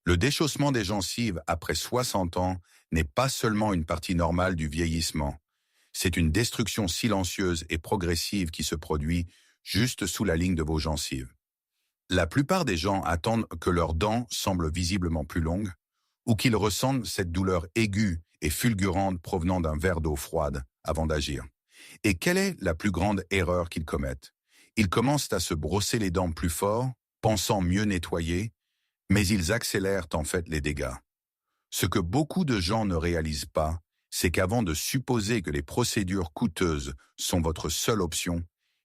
Le déchaussement des gencives après 60 ans n'est pas seulement une partie normale du vieillissement. C'est une destruction silencieuse et progressive qui se produit juste sous la ligne de vos gencives. La plupart des gens attendent que leurs dents semblent visiblement plus longues ou qu'ils ressentent cette douleur aiguë et fulgurante provenant d'un verre d'eau froide avant d'agir. Et quelle est la plus grande erreur qu'ils commettent? Ils commencent à se brosser les dents plus fort, pensant mieux nettoyer, mais ils accélèrent en fait les dégâts. Ce que beaucoup de gens ne réalisent pas, c'est qu'avant de supposer que les procédures coûteuses sont votre seule option,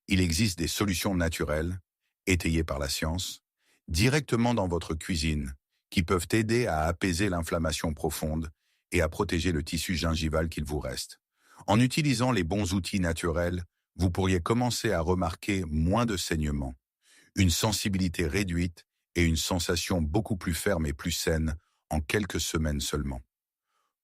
il existe des solutions naturelles, étayées par la science, directement dans votre cuisine, qui peuvent aider à apaiser l'inflammation profonde et à protéger le tissu gingival qu'il vous reste. En utilisant les bons outils naturels, vous pourriez commencer à remarquer moins de saignements, une sensibilité réduite et une sensation beaucoup plus ferme et plus saine en quelques semaines seulement.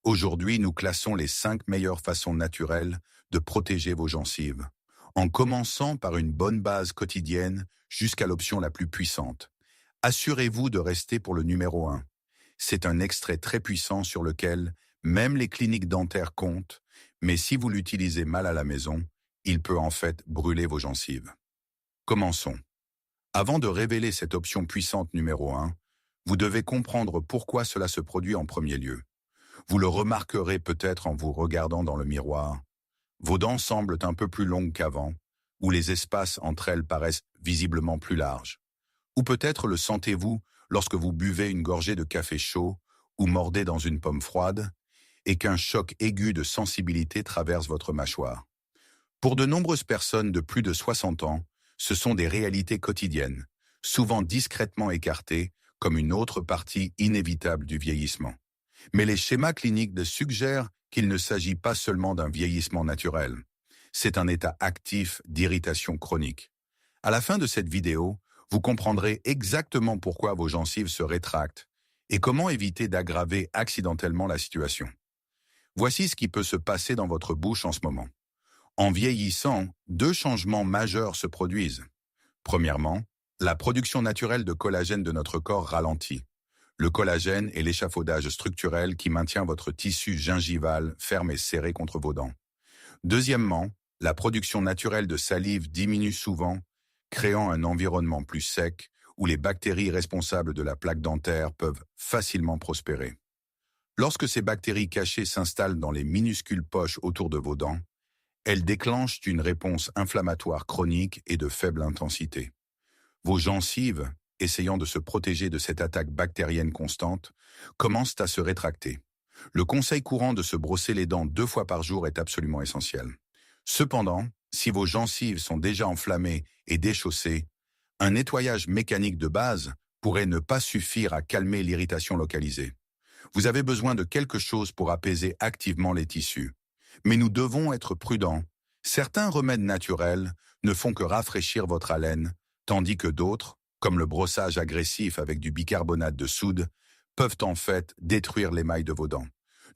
Aujourd'hui, nous classons les 5 meilleures façons naturelles de protéger vos gencives, en commençant par une bonne base quotidienne jusqu'à l'option la plus puissante. Assurez-vous de rester pour le numéro 1. C'est un extrait très puissant sur lequel même les cliniques dentaires comptent, mais si vous l'utilisez mal à la maison, il peut en fait brûler vos gencives. Commençons. Avant de révéler cette option puissante numéro 1, vous devez comprendre pourquoi cela se produit en premier lieu. Vous le remarquerez peut-être en vous regardant dans le miroir. Vos dents semblent un peu plus longues qu'avant, ou les espaces entre elles paraissent visiblement plus larges. Ou peut-être le sentez-vous lorsque vous buvez une gorgée de café chaud ou mordez dans une pomme froide, et qu'un choc aigu de sensibilité traverse votre mâchoire. Pour de nombreuses personnes de plus de 60 ans, ce sont des réalités quotidiennes, souvent discrètement écartées comme une autre partie inévitable du vieillissement. Mais les schémas cliniques suggèrent qu'il ne s'agit pas seulement d'un vieillissement naturel. C'est un état actif d'irritation chronique. À la fin de cette vidéo, vous comprendrez exactement pourquoi vos gencives se rétractent et comment éviter d'aggraver accidentellement la situation. Voici ce qui peut se passer dans votre bouche en ce moment. En vieillissant, 2 changements majeurs se produisent. Premièrement, la production naturelle de collagène de notre corps ralentit. Le collagène est l'échafaudage structurel qui maintient votre tissu gingival ferme et serré contre vos dents. Deuxièmement, la production naturelle de salive diminue souvent, créant un environnement plus sec où les bactéries responsables de la plaque dentaire peuvent facilement prospérer. Lorsque ces bactéries cachées s'installent dans les minuscules poches autour de vos dents, elles déclenchent une réponse inflammatoire chronique et de faible intensité. Vos gencives, essayant de se protéger de cette attaque bactérienne constante, commencent à se rétracter. Le conseil courant de se brosser les dents 2 fois par jour est absolument essentiel. Cependant, si vos gencives sont déjà enflammées et déchaussées, un nettoyage mécanique de base pourrait ne pas suffire à calmer l'irritation localisée. Vous avez besoin de quelque chose pour apaiser activement les tissus. Mais nous devons être prudents. Certains remèdes naturels ne font que rafraîchir votre haleine, tandis que d'autres, comme le brossage agressif avec du bicarbonate de soude, peuvent en fait détruire l'émail de vos dents.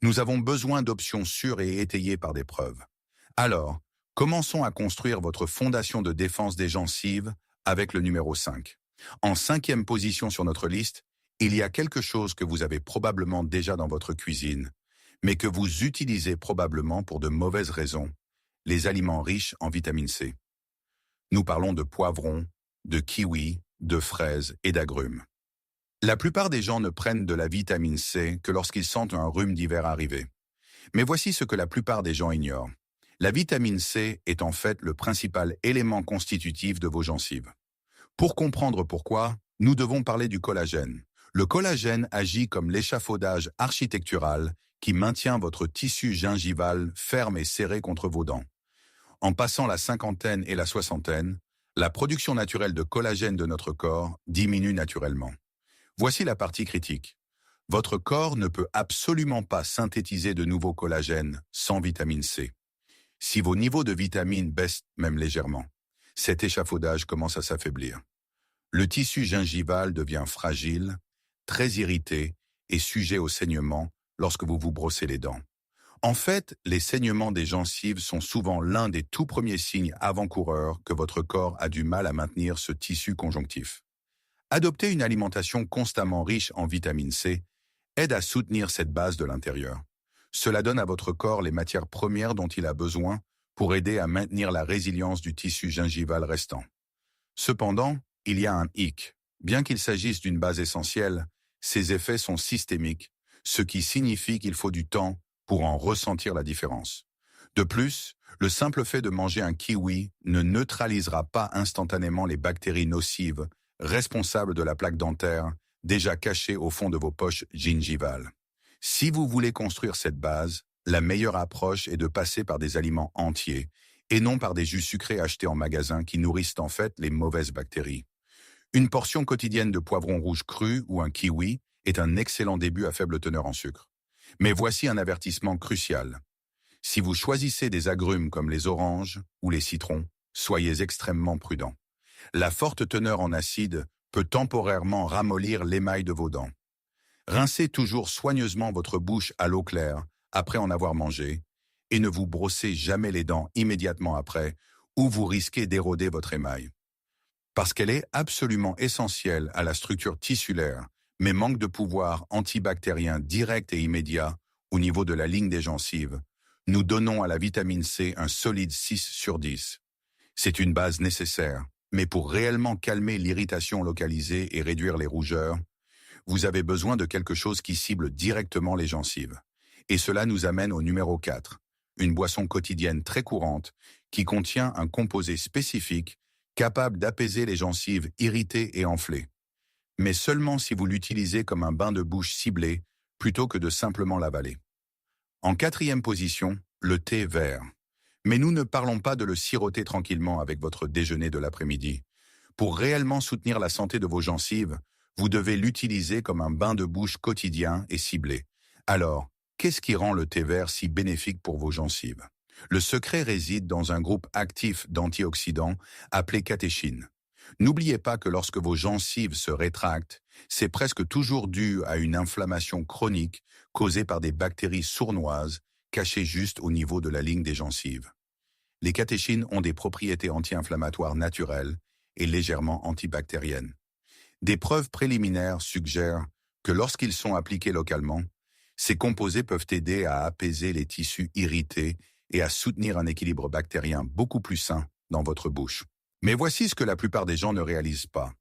Nous avons besoin d'options sûres et étayées par des preuves. Alors, commençons à construire votre fondation de défense des gencives avec le numéro 5. En 5e position sur notre liste, il y a quelque chose que vous avez probablement déjà dans votre cuisine, mais que vous utilisez probablement pour de mauvaises raisons, les aliments riches en vitamine C. Nous parlons de poivrons, de kiwis, de fraises et d'agrumes. La plupart des gens ne prennent de la vitamine C que lorsqu'ils sentent un rhume d'hiver arriver. Mais voici ce que la plupart des gens ignorent. La vitamine C est en fait le principal élément constitutif de vos gencives. Pour comprendre pourquoi, nous devons parler du collagène. Le collagène agit comme l'échafaudage architectural qui maintient votre tissu gingival ferme et serré contre vos dents. En passant la cinquantaine et la soixantaine, la production naturelle de collagène de notre corps diminue naturellement. Voici la partie critique. Votre corps ne peut absolument pas synthétiser de nouveau collagène sans vitamine C. Si vos niveaux de vitamine baissent même légèrement, cet échafaudage commence à s'affaiblir. Le tissu gingival devient fragile, très irrité et sujet aux saignements lorsque vous vous brossez les dents. En fait, les saignements des gencives sont souvent l'un des tout premiers signes avant-coureurs que votre corps a du mal à maintenir ce tissu conjonctif. Adopter une alimentation constamment riche en vitamine C aide à soutenir cette base de l'intérieur. Cela donne à votre corps les matières premières dont il a besoin pour aider à maintenir la résilience du tissu gingival restant. Cependant, il y a un hic. Bien qu'il s'agisse d'une base essentielle, ses effets sont systémiques, ce qui signifie qu'il faut du temps pour en ressentir la différence. De plus, le simple fait de manger un kiwi ne neutralisera pas instantanément les bactéries nocives responsables de la plaque dentaire déjà cachée au fond de vos poches gingivales. Si vous voulez construire cette base, la meilleure approche est de passer par des aliments entiers et non par des jus sucrés achetés en magasin qui nourrissent en fait les mauvaises bactéries. Une portion quotidienne de poivron rouge cru ou un kiwi est un excellent début à faible teneur en sucre. Mais voici un avertissement crucial. Si vous choisissez des agrumes comme les oranges ou les citrons, soyez extrêmement prudent. La forte teneur en acide peut temporairement ramollir l'émail de vos dents. Rincez toujours soigneusement votre bouche à l'eau claire après en avoir mangé et ne vous brossez jamais les dents immédiatement après ou vous risquez d'éroder votre émail. Parce qu'elle est absolument essentielle à la structure tissulaire, mais manque de pouvoir antibactérien direct et immédiat au niveau de la ligne des gencives, nous donnons à la vitamine C un solide 6 sur 10. C'est une base nécessaire, mais pour réellement calmer l'irritation localisée et réduire les rougeurs, vous avez besoin de quelque chose qui cible directement les gencives. Et cela nous amène au numéro 4, une boisson quotidienne très courante qui contient un composé spécifique capable d'apaiser les gencives irritées et enflées. Mais seulement si vous l'utilisez comme un bain de bouche ciblé plutôt que de simplement l'avaler. En 4e position, le thé vert. Mais nous ne parlons pas de le siroter tranquillement avec votre déjeuner de l'après-midi. Pour réellement soutenir la santé de vos gencives, vous devez l'utiliser comme un bain de bouche quotidien et ciblé. Alors, qu'est-ce qui rend le thé vert si bénéfique pour vos gencives? Le secret réside dans un groupe actif d'antioxydants appelé catéchine. N'oubliez pas que lorsque vos gencives se rétractent, c'est presque toujours dû à une inflammation chronique causée par des bactéries sournoises cachées juste au niveau de la ligne des gencives. Les catéchines ont des propriétés anti-inflammatoires naturelles et légèrement antibactériennes. Des preuves préliminaires suggèrent que lorsqu'ils sont appliqués localement, ces composés peuvent aider à apaiser les tissus irrités et à soutenir un équilibre bactérien beaucoup plus sain dans votre bouche. Mais voici ce que la plupart des gens ne réalisent pas.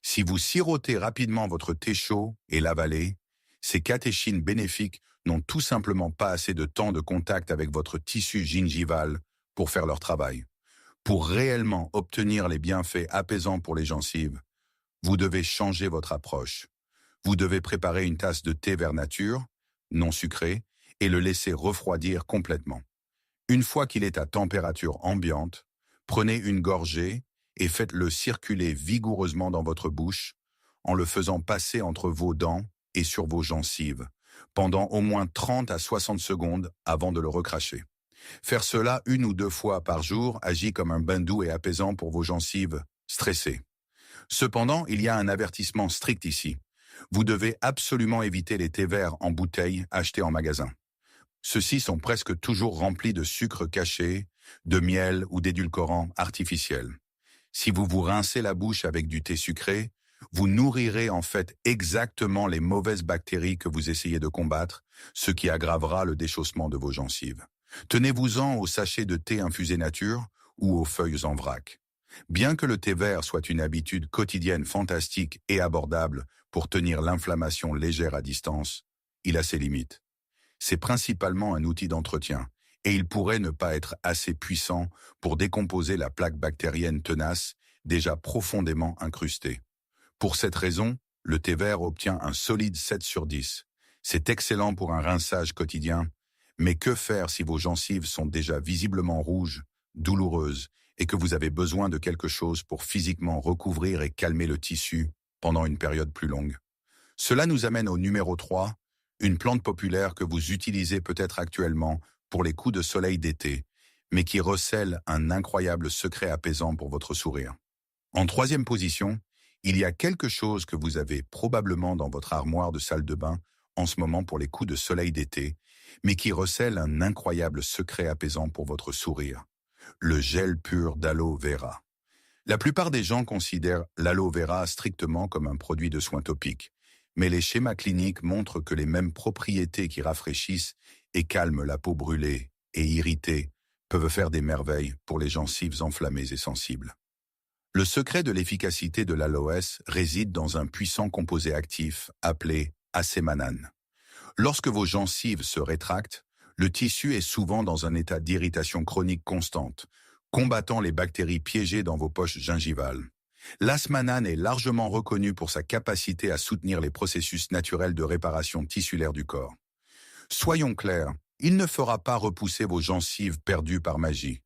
Si vous sirotez rapidement votre thé chaud et l'avalez, ces catéchines bénéfiques n'ont tout simplement pas assez de temps de contact avec votre tissu gingival pour faire leur travail. Pour réellement obtenir les bienfaits apaisants pour les gencives, vous devez changer votre approche. Vous devez préparer une tasse de thé vert nature, non sucré, et le laisser refroidir complètement. Une fois qu'il est à température ambiante, prenez une gorgée et faites-le circuler vigoureusement dans votre bouche en le faisant passer entre vos dents et sur vos gencives pendant au moins 30 à 60 secondes avant de le recracher. Faire cela 1 ou 2 fois par jour agit comme un bain doux et apaisant pour vos gencives stressées. Cependant, il y a un avertissement strict ici. Vous devez absolument éviter les thés verts en bouteille achetés en magasin. Ceux-ci sont presque toujours remplis de sucre caché, de miel ou d'édulcorants artificiels. Si vous vous rincez la bouche avec du thé sucré, vous nourrirez en fait exactement les mauvaises bactéries que vous essayez de combattre, ce qui aggravera le déchaussement de vos gencives. Tenez-vous-en au sachet de thé infusé nature ou aux feuilles en vrac. Bien que le thé vert soit une habitude quotidienne fantastique et abordable pour tenir l'inflammation légère à distance, il a ses limites. C'est principalement un outil d'entretien, et il pourrait ne pas être assez puissant pour décomposer la plaque bactérienne tenace déjà profondément incrustée. Pour cette raison, le thé vert obtient un solide 7 sur 10. C'est excellent pour un rinçage quotidien, mais que faire si vos gencives sont déjà visiblement rouges, douloureuses, et que vous avez besoin de quelque chose pour physiquement recouvrir et calmer le tissu pendant une période plus longue? Cela nous amène au numéro 3, une plante populaire que vous utilisez peut-être actuellement pour les coups de soleil d'été, mais qui recèle un incroyable secret apaisant pour votre sourire. En 3e position, il y a quelque chose que vous avez probablement dans votre armoire de salle de bain en ce moment pour les coups de soleil d'été, mais qui recèle un incroyable secret apaisant pour votre sourire. Le gel pur d'aloe vera. La plupart des gens considèrent l'aloe vera strictement comme un produit de soins topiques, mais les schémas cliniques montrent que les mêmes propriétés qui rafraîchissent et calment la peau brûlée et irritée peuvent faire des merveilles pour les gencives enflammées et sensibles. Le secret de l'efficacité de l'aloès réside dans un puissant composé actif appelé acémanane. Lorsque vos gencives se rétractent, le tissu est souvent dans un état d'irritation chronique constante, combattant les bactéries piégées dans vos poches gingivales. L'asmanane est largement reconnu pour sa capacité à soutenir les processus naturels de réparation tissulaire du corps. Soyons clairs, il ne fera pas repousser vos gencives perdues par magie.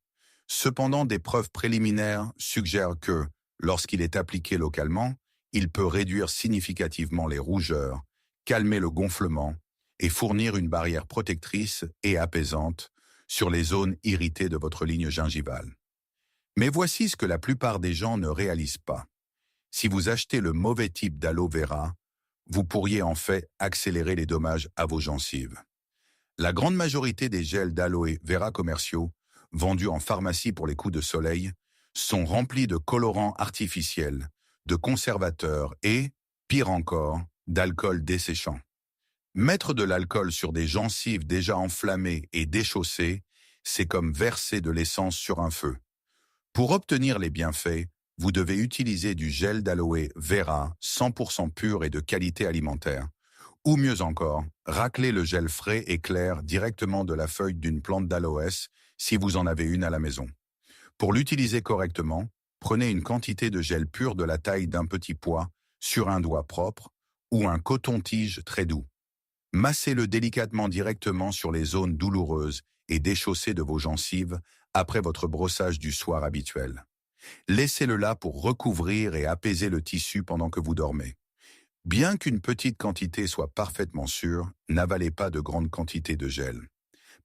Cependant, des preuves préliminaires suggèrent que, lorsqu'il est appliqué localement, il peut réduire significativement les rougeurs, calmer le gonflement et fournir une barrière protectrice et apaisante sur les zones irritées de votre ligne gingivale. Mais voici ce que la plupart des gens ne réalisent pas. Si vous achetez le mauvais type d'aloe vera, vous pourriez en fait accélérer les dommages à vos gencives. La grande majorité des gels d'aloe vera commerciaux, vendus en pharmacie pour les coups de soleil, sont remplis de colorants artificiels, de conservateurs et, pire encore, d'alcool desséchant. Mettre de l'alcool sur des gencives déjà enflammées et déchaussées, c'est comme verser de l'essence sur un feu. Pour obtenir les bienfaits, vous devez utiliser du gel d'aloe vera 100% pur et de qualité alimentaire. Ou mieux encore, racler le gel frais et clair directement de la feuille d'une plante d'aloès si vous en avez une à la maison. Pour l'utiliser correctement, prenez une quantité de gel pur de la taille d'un petit pois sur un doigt propre ou un coton-tige très doux. Massez-le délicatement directement sur les zones douloureuses et déchaussées de vos gencives après votre brossage du soir habituel. Laissez-le là pour recouvrir et apaiser le tissu pendant que vous dormez. Bien qu'une petite quantité soit parfaitement sûre, n'avalez pas de grandes quantités de gel,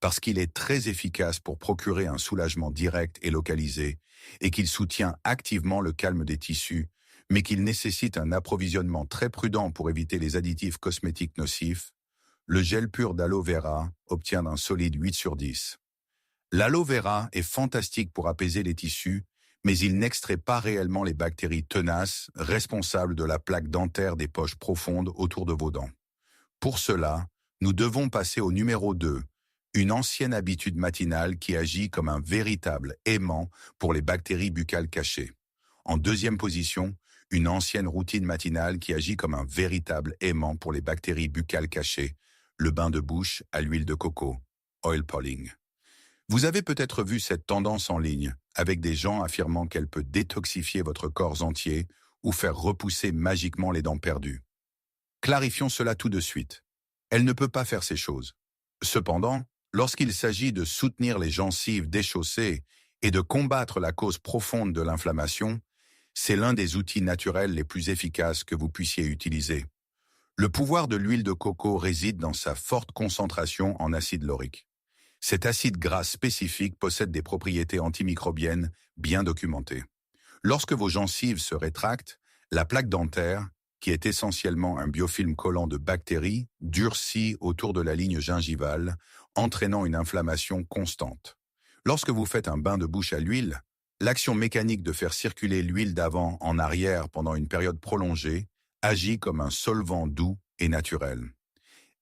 parce qu'il est très efficace pour procurer un soulagement direct et localisé, et qu'il soutient activement le calme des tissus, mais qu'il nécessite un approvisionnement très prudent pour éviter les additifs cosmétiques nocifs. Le gel pur d'aloe vera obtient un solide 8 sur 10. L'aloe vera est fantastique pour apaiser les tissus, mais il n'extrait pas réellement les bactéries tenaces responsables de la plaque dentaire des poches profondes autour de vos dents. Pour cela, nous devons passer au numéro 2, une ancienne habitude matinale qui agit comme un véritable aimant pour les bactéries buccales cachées. En deuxième position, une ancienne routine matinale qui agit comme un véritable aimant pour les bactéries buccales cachées, le bain de bouche à l'huile de coco, oil pulling. Vous avez peut-être vu cette tendance en ligne, avec des gens affirmant qu'elle peut détoxifier votre corps entier ou faire repousser magiquement les dents perdues. Clarifions cela tout de suite. Elle ne peut pas faire ces choses. Cependant, lorsqu'il s'agit de soutenir les gencives déchaussées et de combattre la cause profonde de l'inflammation, c'est l'un des outils naturels les plus efficaces que vous puissiez utiliser. Le pouvoir de l'huile de coco réside dans sa forte concentration en acide laurique. Cet acide gras spécifique possède des propriétés antimicrobiennes bien documentées. Lorsque vos gencives se rétractent, la plaque dentaire, qui est essentiellement un biofilm collant de bactéries, durcit autour de la ligne gingivale, entraînant une inflammation constante. Lorsque vous faites un bain de bouche à l'huile, l'action mécanique de faire circuler l'huile d'avant en arrière pendant une période prolongée agit comme un solvant doux et naturel.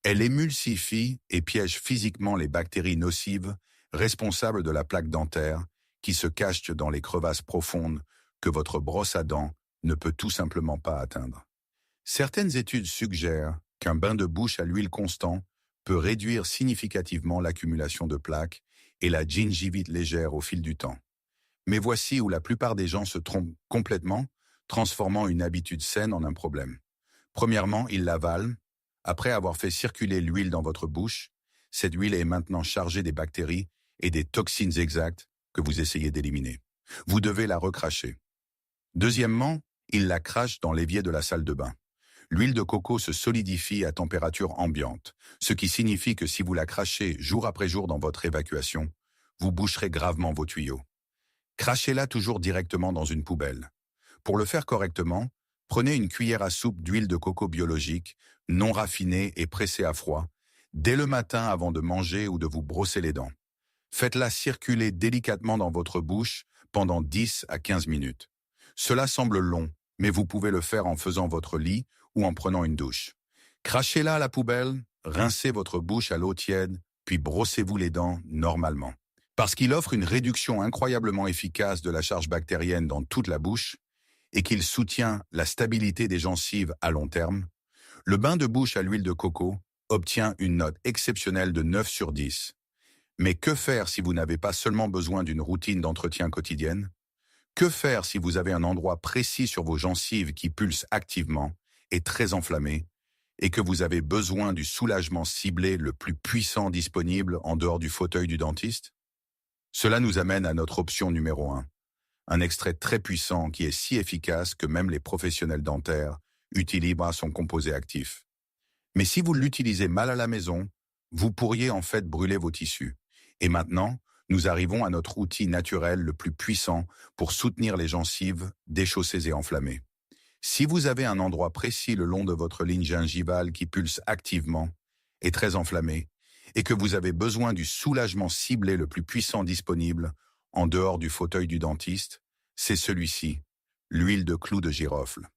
Elle émulsifie et piège physiquement les bactéries nocives responsables de la plaque dentaire qui se cachent dans les crevasses profondes que votre brosse à dents ne peut tout simplement pas atteindre. Certaines études suggèrent qu'un bain de bouche à l'huile constant peut réduire significativement l'accumulation de plaques et la gingivite légère au fil du temps. Mais voici où la plupart des gens se trompent complètement, transformant une habitude saine en un problème. Premièrement, ils l'avalent. Après avoir fait circuler l'huile dans votre bouche, cette huile est maintenant chargée des bactéries et des toxines exactes que vous essayez d'éliminer. Vous devez la recracher. Deuxièmement, ils la crachent dans l'évier de la salle de bain. L'huile de coco se solidifie à température ambiante, ce qui signifie que si vous la crachez jour après jour dans votre évacuation, vous boucherez gravement vos tuyaux. Crachez-la toujours directement dans une poubelle. Pour le faire correctement, prenez une cuillère à soupe d'huile de coco biologique, non raffinée et pressée à froid, dès le matin avant de manger ou de vous brosser les dents. Faites-la circuler délicatement dans votre bouche pendant 10 à 15 minutes. Cela semble long, mais vous pouvez le faire en faisant votre lit ou en prenant une douche. Crachez-la à la poubelle, rincez votre bouche à l'eau tiède, puis brossez-vous les dents normalement. Parce qu'il offre une réduction incroyablement efficace de la charge bactérienne dans toute la bouche et qu'il soutient la stabilité des gencives à long terme, le bain de bouche à l'huile de coco obtient une note exceptionnelle de 9 sur 10. Mais que faire si vous n'avez pas seulement besoin d'une routine d'entretien quotidienne? Que faire si vous avez un endroit précis sur vos gencives qui pulse activement, est très enflammé, et que vous avez besoin du soulagement ciblé le plus puissant disponible en dehors du fauteuil du dentiste? Cela nous amène à notre option numéro 1, un extrait très puissant qui est si efficace que même les professionnels dentaires utilisent son composé actif. Mais si vous l'utilisez mal à la maison, vous pourriez en fait brûler vos tissus. Et maintenant, nous arrivons à notre outil naturel le plus puissant pour soutenir les gencives déchaussées et enflammées. Si vous avez un endroit précis le long de votre ligne gingivale qui pulse activement et très enflammé, et que vous avez besoin du soulagement ciblé le plus puissant disponible en dehors du fauteuil du dentiste, c'est celui-ci, l'huile de clou de girofle.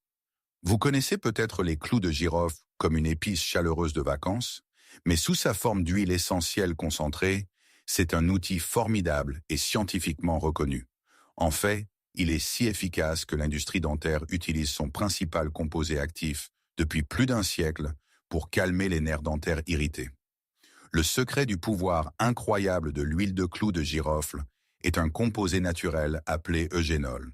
Vous connaissez peut-être les clous de girofle comme une épice chaleureuse de vacances, mais sous sa forme d'huile essentielle concentrée, c'est un outil formidable et scientifiquement reconnu. En fait, il est si efficace que l'industrie dentaire utilise son principal composé actif depuis plus d'un siècle pour calmer les nerfs dentaires irrités. Le secret du pouvoir incroyable de l'huile de clou de girofle est un composé naturel appelé eugénol.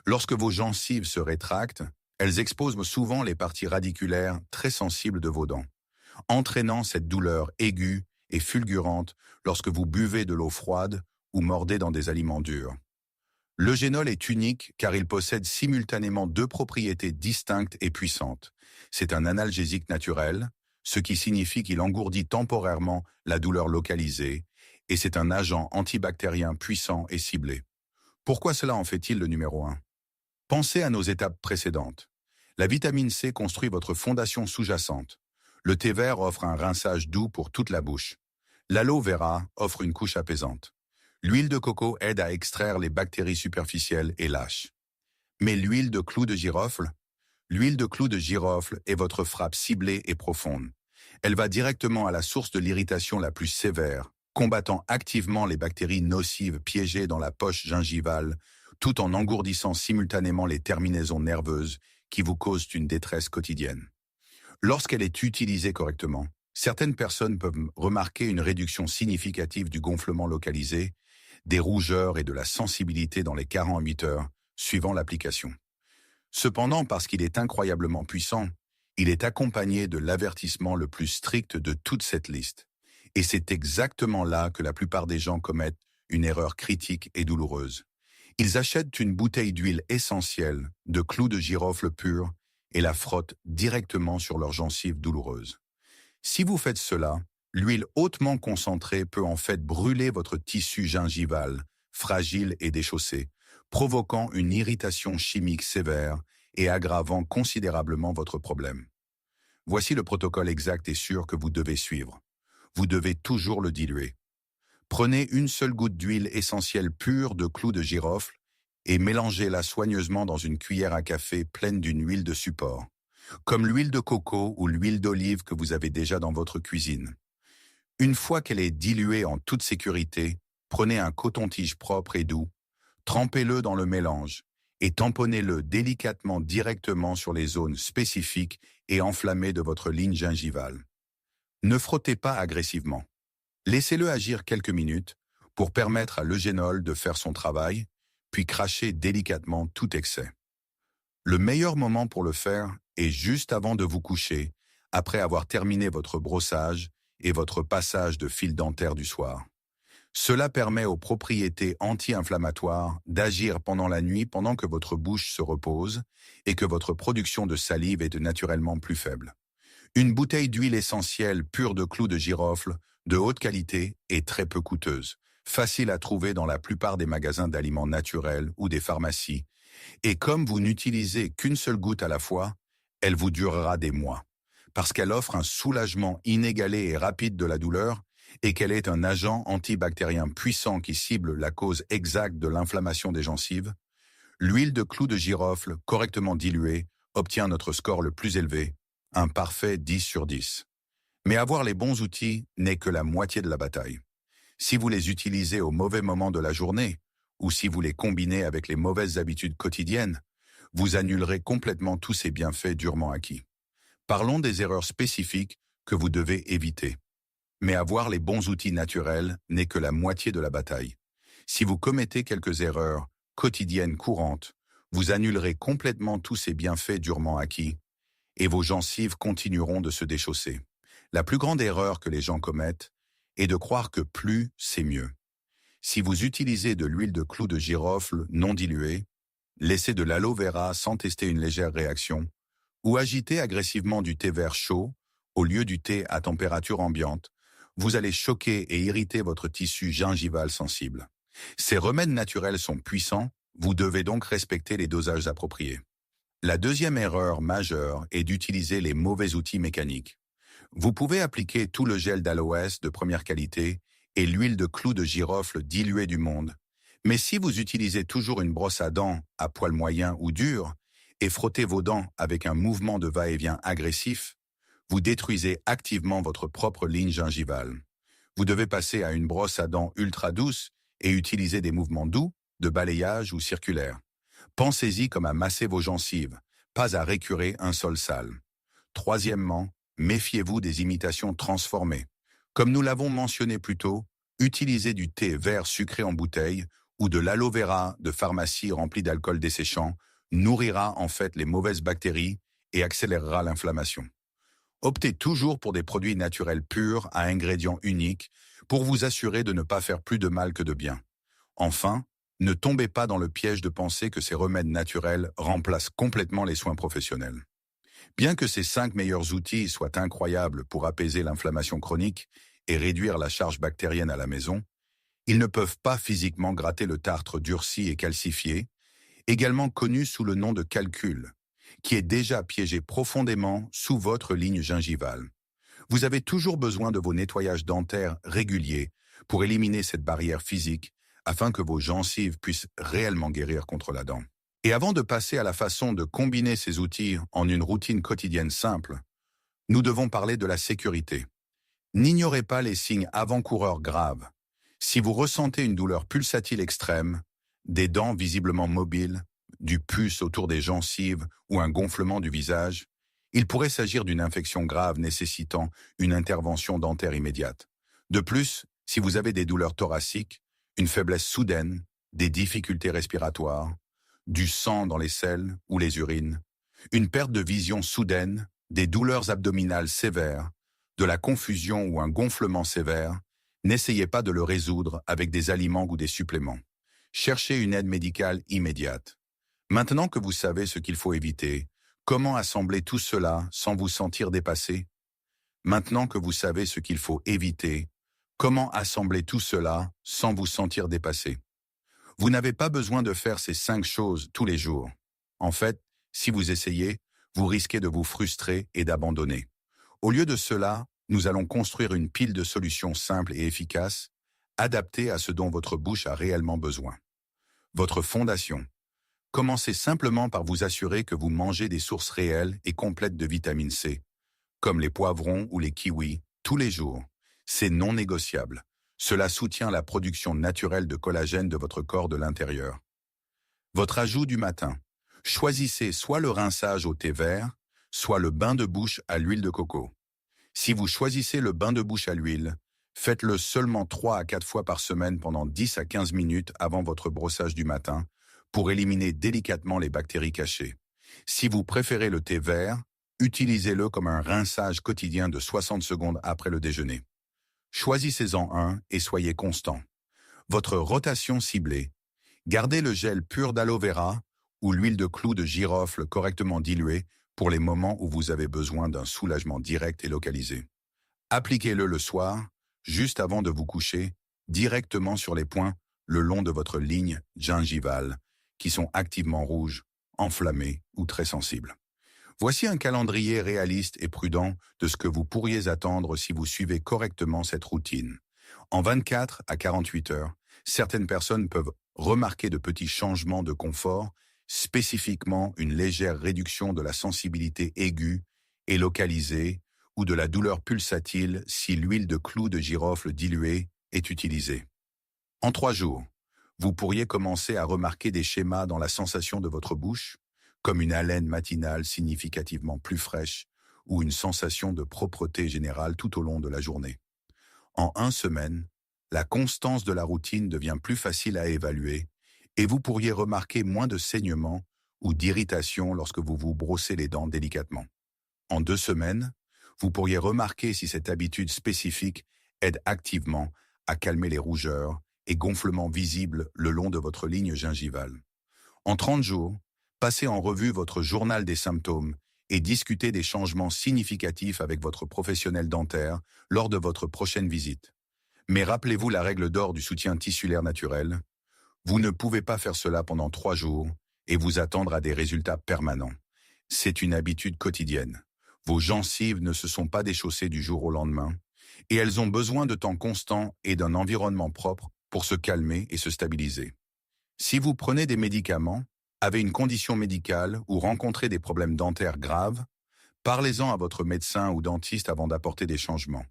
Lorsque vos gencives se rétractent, elles exposent souvent les parties radiculaires très sensibles de vos dents, entraînant cette douleur aiguë et fulgurante lorsque vous buvez de l'eau froide ou mordez dans des aliments durs. L'eugénol est unique car il possède simultanément deux propriétés distinctes et puissantes. C'est un analgésique naturel, ce qui signifie qu'il engourdit temporairement la douleur localisée, et c'est un agent antibactérien puissant et ciblé. Pourquoi cela en fait-il le numéro 1? Pensez à nos étapes précédentes. La vitamine C construit votre fondation sous-jacente. Le thé vert offre un rinçage doux pour toute la bouche. L'aloe vera offre une couche apaisante. L'huile de coco aide à extraire les bactéries superficielles et lâches. Mais l'huile de clou de girofle? L'huile de clou de girofle est votre frappe ciblée et profonde. Elle va directement à la source de l'irritation la plus sévère, combattant activement les bactéries nocives piégées dans la poche gingivale, tout en engourdissant simultanément les terminaisons nerveuses qui vous causent une détresse quotidienne. Lorsqu'elle est utilisée correctement, certaines personnes peuvent remarquer une réduction significative du gonflement localisé, des rougeurs et de la sensibilité dans les 48 heures suivant l'application. Cependant, parce qu'il est incroyablement puissant, il est accompagné de l'avertissement le plus strict de toute cette liste. Et c'est exactement là que la plupart des gens commettent une erreur critique et douloureuse. Ils achètent une bouteille d'huile essentielle, de clous de girofle pur, et la frottent directement sur leurs gencives douloureuses. Si vous faites cela, l'huile hautement concentrée peut en fait brûler votre tissu gingival, fragile et déchaussé, provoquant une irritation chimique sévère et aggravant considérablement votre problème. Voici le protocole exact et sûr que vous devez suivre. Vous devez toujours le diluer. Prenez une seule goutte d'huile essentielle pure de clous de girofle et mélangez-la soigneusement dans une cuillère à café pleine d'une huile de support, comme l'huile de coco ou l'huile d'olive que vous avez déjà dans votre cuisine. Une fois qu'elle est diluée en toute sécurité, prenez un coton-tige propre et doux, trempez-le dans le mélange et tamponnez-le délicatement directement sur les zones spécifiques et enflammées de votre ligne gingivale. Ne frottez pas agressivement. Laissez-le agir quelques minutes pour permettre à l'eugénol de faire son travail, puis crachez délicatement tout excès. Le meilleur moment pour le faire est juste avant de vous coucher, après avoir terminé votre brossage et votre passage de fil dentaire du soir. Cela permet aux propriétés anti-inflammatoires d'agir pendant la nuit pendant que votre bouche se repose et que votre production de salive est naturellement plus faible. Une bouteille d'huile essentielle pure de clous de girofle, de haute qualité et très peu coûteuse, facile à trouver dans la plupart des magasins d'aliments naturels ou des pharmacies. Et comme vous n'utilisez qu'une seule goutte à la fois, elle vous durera des mois, parce qu'elle offre un soulagement inégalé et rapide de la douleur et qu'elle est un agent antibactérien puissant qui cible la cause exacte de l'inflammation des gencives. L'huile de clou de girofle, correctement diluée, obtient notre score le plus élevé, un parfait 10 sur 10. Mais avoir les bons outils n'est que la moitié de la bataille. Si vous les utilisez au mauvais moment de la journée, ou si vous les combinez avec les mauvaises habitudes quotidiennes, vous annulerez complètement tous ces bienfaits durement acquis. Parlons des erreurs spécifiques que vous devez éviter. Mais avoir les bons outils naturels n'est que la moitié de la bataille. Si vous commettez quelques erreurs quotidiennes courantes, vous annulerez complètement tous ces bienfaits durement acquis, et vos gencives continueront de se déchausser. La plus grande erreur que les gens commettent est de croire que plus, c'est mieux. Si vous utilisez de l'huile de clou de girofle non diluée, laissez de l'aloe vera sans tester une légère réaction, ou agitez agressivement du thé vert chaud au lieu du thé à température ambiante, vous allez choquer et irriter votre tissu gingival sensible. Ces remèdes naturels sont puissants, vous devez donc respecter les dosages appropriés. La deuxième erreur majeure est d'utiliser les mauvais outils mécaniques. Vous pouvez appliquer tout le gel d'aloès de première qualité et l'huile de clou de girofle diluée du monde. Mais si vous utilisez toujours une brosse à dents à poil moyen ou dur et frottez vos dents avec un mouvement de va-et-vient agressif, vous détruisez activement votre propre ligne gingivale. Vous devez passer à une brosse à dents ultra douce et utiliser des mouvements doux, de balayage ou circulaires. Pensez-y comme à masser vos gencives, pas à récurer un sol sale. Troisièmement, méfiez-vous des imitations transformées. Comme nous l'avons mentionné plus tôt, utilisez du thé vert sucré en bouteille ou de l'aloe vera de pharmacie rempli d'alcool desséchant nourrira en fait les mauvaises bactéries et accélérera l'inflammation. Optez toujours pour des produits naturels purs à ingrédients uniques pour vous assurer de ne pas faire plus de mal que de bien. Enfin, ne tombez pas dans le piège de penser que ces remèdes naturels remplacent complètement les soins professionnels. Bien que ces 5 meilleurs outils soient incroyables pour apaiser l'inflammation chronique et réduire la charge bactérienne à la maison, ils ne peuvent pas physiquement gratter le tartre durci et calcifié, également connu sous le nom de calcul, qui est déjà piégé profondément sous votre ligne gingivale. Vous avez toujours besoin de vos nettoyages dentaires réguliers pour éliminer cette barrière physique afin que vos gencives puissent réellement guérir contre la dent. Et avant de passer à la façon de combiner ces outils en une routine quotidienne simple, nous devons parler de la sécurité. N'ignorez pas les signes avant-coureurs graves. Si vous ressentez une douleur pulsatile extrême, des dents visiblement mobiles, du pus autour des gencives ou un gonflement du visage, il pourrait s'agir d'une infection grave nécessitant une intervention dentaire immédiate. De plus, si vous avez des douleurs thoraciques, une faiblesse soudaine, des difficultés respiratoires, du sang dans les selles ou les urines, une perte de vision soudaine, des douleurs abdominales sévères, de la confusion ou un gonflement sévère, n'essayez pas de le résoudre avec des aliments ou des suppléments. Cherchez une aide médicale immédiate. Maintenant que vous savez ce qu'il faut éviter, comment assembler tout cela sans vous sentir dépassé? Maintenant que vous savez ce qu'il faut éviter, comment assembler tout cela sans vous sentir dépassé? Vous n'avez pas besoin de faire ces 5 choses tous les jours. En fait, si vous essayez, vous risquez de vous frustrer et d'abandonner. Au lieu de cela, nous allons construire une pile de solutions simples et efficaces, adaptées à ce dont votre bouche a réellement besoin. Votre fondation. Commencez simplement par vous assurer que vous mangez des sources réelles et complètes de vitamine C, comme les poivrons ou les kiwis, tous les jours. C'est non négociable. Cela soutient la production naturelle de collagène de votre corps de l'intérieur. Votre ajout du matin. Choisissez soit le rinçage au thé vert, soit le bain de bouche à l'huile de coco. Si vous choisissez le bain de bouche à l'huile, faites-le seulement 3 à 4 fois par semaine pendant 10 à 15 minutes avant votre brossage du matin pour éliminer délicatement les bactéries cachées. Si vous préférez le thé vert, utilisez-le comme un rinçage quotidien de 60 secondes après le déjeuner. Choisissez-en un et soyez constant. Votre rotation ciblée. Gardez le gel pur d'aloe vera ou l'huile de clou de girofle correctement diluée pour les moments où vous avez besoin d'un soulagement direct et localisé. Appliquez-le le soir, juste avant de vous coucher, directement sur les points le long de votre ligne gingivale, qui sont activement rouges, enflammés ou très sensibles. Voici un calendrier réaliste et prudent de ce que vous pourriez attendre si vous suivez correctement cette routine. En 24 à 48 heures, certaines personnes peuvent remarquer de petits changements de confort, spécifiquement une légère réduction de la sensibilité aiguë et localisée ou de la douleur pulsatile si l'huile de clou de girofle diluée est utilisée. En 3 jours, vous pourriez commencer à remarquer des schémas dans la sensation de votre bouche, comme une haleine matinale significativement plus fraîche ou une sensation de propreté générale tout au long de la journée. En 1 semaine, la constance de la routine devient plus facile à évaluer et vous pourriez remarquer moins de saignements ou d'irritation lorsque vous vous brossez les dents délicatement. En 2 semaines, vous pourriez remarquer si cette habitude spécifique aide activement à calmer les rougeurs et gonflements visibles le long de votre ligne gingivale. En 30 jours, passez en revue votre journal des symptômes et discutez des changements significatifs avec votre professionnel dentaire lors de votre prochaine visite. Mais rappelez-vous la règle d'or du soutien tissulaire naturel. Vous ne pouvez pas faire cela pendant 3 jours et vous attendre à des résultats permanents. C'est une habitude quotidienne. Vos gencives ne se sont pas déchaussées du jour au lendemain et elles ont besoin de temps constant et d'un environnement propre pour se calmer et se stabiliser. Si vous prenez des médicaments, avez une condition médicale ou rencontrez des problèmes dentaires graves, parlez-en à votre médecin ou dentiste avant d'apporter des changements.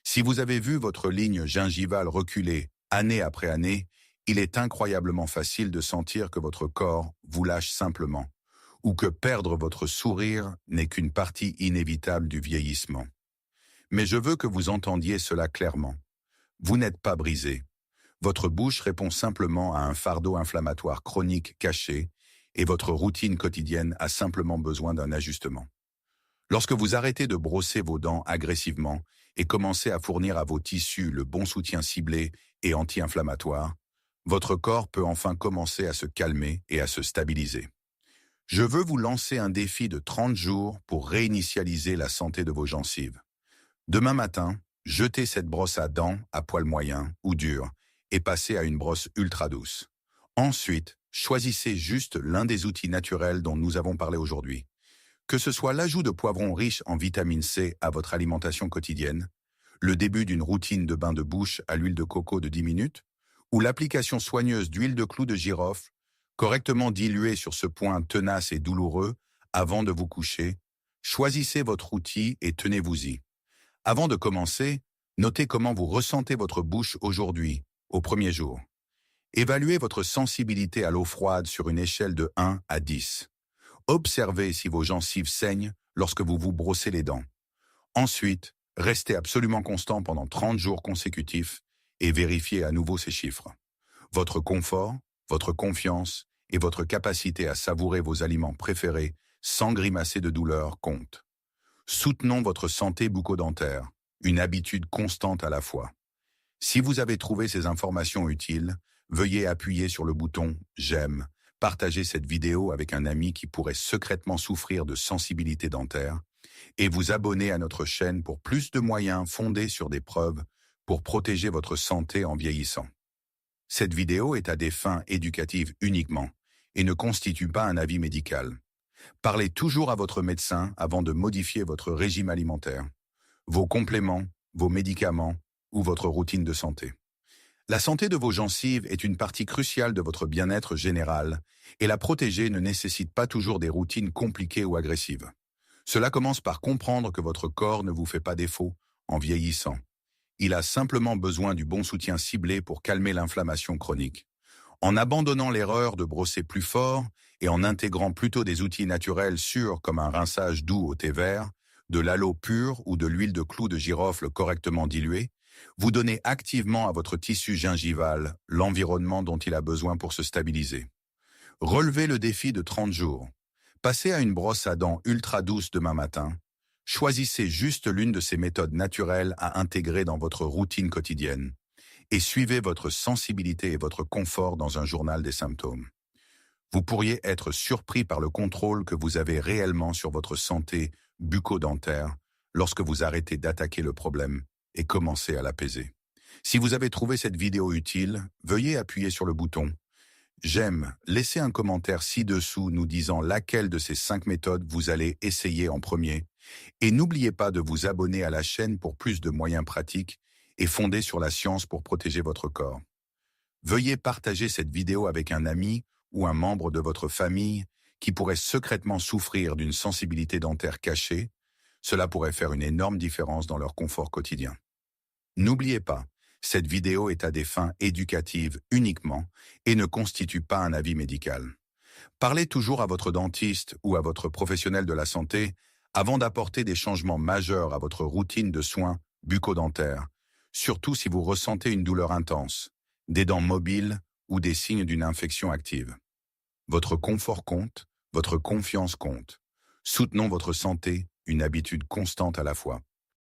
Si vous avez vu votre ligne gingivale reculer année après année, il est incroyablement facile de sentir que votre corps vous lâche simplement, ou que perdre votre sourire n'est qu'une partie inévitable du vieillissement. Mais je veux que vous entendiez cela clairement. Vous n'êtes pas brisé. Votre bouche répond simplement à un fardeau inflammatoire chronique caché et votre routine quotidienne a simplement besoin d'un ajustement. Lorsque vous arrêtez de brosser vos dents agressivement et commencez à fournir à vos tissus le bon soutien ciblé et anti-inflammatoire, votre corps peut enfin commencer à se calmer et à se stabiliser. Je veux vous lancer un défi de 30 jours pour réinitialiser la santé de vos gencives. Demain matin, jetez cette brosse à dents à poil moyen ou dur et passez à une brosse ultra douce. Ensuite, choisissez juste l'un des outils naturels dont nous avons parlé aujourd'hui. Que ce soit l'ajout de poivrons riches en vitamine C à votre alimentation quotidienne, le début d'une routine de bain de bouche à l'huile de coco de 10 minutes, ou l'application soigneuse d'huile de clou de girofle, correctement diluée sur ce point tenace et douloureux avant de vous coucher, choisissez votre outil et tenez-vous-y. Avant de commencer, notez comment vous ressentez votre bouche aujourd'hui, au premier jour. Évaluez votre sensibilité à l'eau froide sur une échelle de 1 à 10. Observez si vos gencives saignent lorsque vous vous brossez les dents. Ensuite, restez absolument constant pendant 30 jours consécutifs et vérifiez à nouveau ces chiffres. Votre confort, votre confiance et votre capacité à savourer vos aliments préférés sans grimacer de douleur comptent. Soutenons votre santé bucco-dentaire, une habitude constante à la fois. Si vous avez trouvé ces informations utiles, veuillez appuyer sur le bouton « J'aime », partager cette vidéo avec un ami qui pourrait secrètement souffrir de sensibilité dentaire et vous abonner à notre chaîne pour plus de moyens fondés sur des preuves pour protéger votre santé en vieillissant. Cette vidéo est à des fins éducatives uniquement et ne constitue pas un avis médical. Parlez toujours à votre médecin avant de modifier votre régime alimentaire, vos compléments, vos médicaments ou votre routine de santé. La santé de vos gencives est une partie cruciale de votre bien-être général et la protéger ne nécessite pas toujours des routines compliquées ou agressives. Cela commence par comprendre que votre corps ne vous fait pas défaut en vieillissant. Il a simplement besoin du bon soutien ciblé pour calmer l'inflammation chronique. En abandonnant l'erreur de brosser plus fort et en intégrant plutôt des outils naturels sûrs comme un rinçage doux au thé vert, de l'aloe pur ou de l'huile de clou de girofle correctement diluée, vous donnez activement à votre tissu gingival l'environnement dont il a besoin pour se stabiliser. Relevez le défi de 30 jours. Passez à une brosse à dents ultra douce demain matin. Choisissez juste l'une de ces méthodes naturelles à intégrer dans votre routine quotidienne et suivez votre sensibilité et votre confort dans un journal des symptômes. Vous pourriez être surpris par le contrôle que vous avez réellement sur votre santé bucco-dentaire lorsque vous arrêtez d'attaquer le problème et commencez à l'apaiser. Si vous avez trouvé cette vidéo utile, veuillez appuyer sur le bouton « J'aime », laissez un commentaire ci-dessous nous disant laquelle de ces 5 méthodes vous allez essayer en premier et n'oubliez pas de vous abonner à la chaîne pour plus de moyens pratiques et fondés sur la science pour protéger votre corps. Veuillez partager cette vidéo avec un ami ou un membre de votre famille qui pourrait secrètement souffrir d'une sensibilité dentaire cachée, cela pourrait faire une énorme différence dans leur confort quotidien. N'oubliez pas, cette vidéo est à des fins éducatives uniquement et ne constitue pas un avis médical. Parlez toujours à votre dentiste ou à votre professionnel de la santé avant d'apporter des changements majeurs à votre routine de soins bucco-dentaires, surtout si vous ressentez une douleur intense, des dents mobiles ou des signes d'une infection active. Votre confort compte, votre confiance compte. Soutenons votre santé, une habitude constante à la fois.